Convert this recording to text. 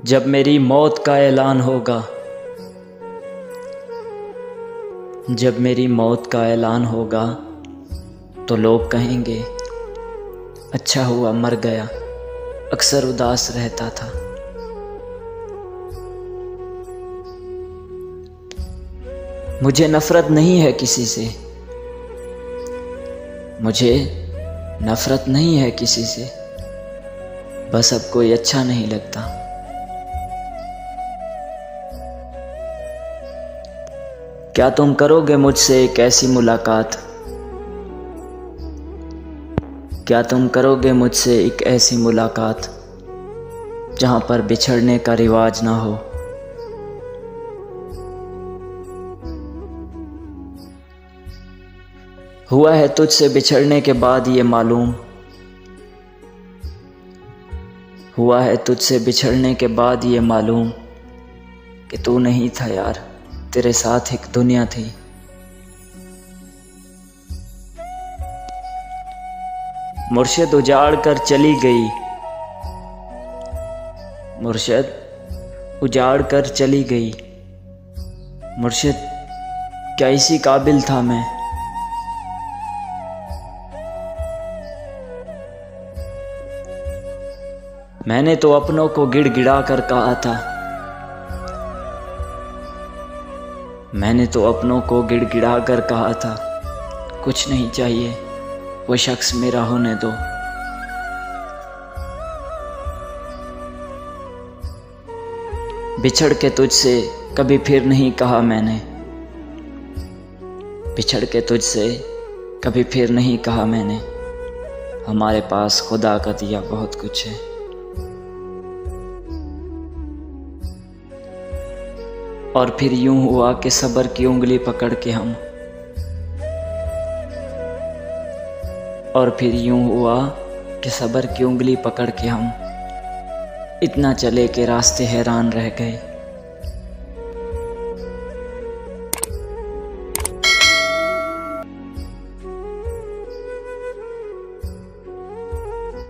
जब मेरी मौत का ऐलान होगा, जब मेरी मौत का ऐलान होगा तो लोग कहेंगे अच्छा हुआ मर गया, अक्सर उदास रहता था। मुझे नफरत नहीं है किसी से, मुझे नफरत नहीं है किसी से, बस अब कोई अच्छा नहीं लगता। क्या तुम करोगे मुझसे एक ऐसी मुलाकात, क्या तुम करोगे मुझसे एक ऐसी मुलाकात जहां पर बिछड़ने का रिवाज ना हो। हुआ है तुझसे बिछड़ने के बाद ये मालूम, हुआ है तुझसे बिछड़ने के बाद ये मालूम कि तू नहीं था यार, तेरे साथ एक दुनिया थी। मुर्शिद उजाड़ कर चली गई, मुर्शिद उजाड़ कर चली गई। मुर्शिद क्या इसी काबिल था मैं, मैंने तो अपनों को गिड़गिड़ा कर कहा था, मैंने तो अपनों को गिड़गिड़ा कर कहा था, कुछ नहीं चाहिए वो शख्स मेरा होने दो। बिछड़ के तुझसे कभी फिर नहीं कहा मैंने, बिछड़ के तुझसे कभी फिर नहीं कहा मैंने, हमारे पास खुदा का दिया बहुत कुछ है। और फिर यूं हुआ कि सब्र की उंगली पकड़ के हम, और फिर यूं हुआ कि सब्र की उंगली पकड़ के हम इतना चले कि रास्ते हैरान रह गए।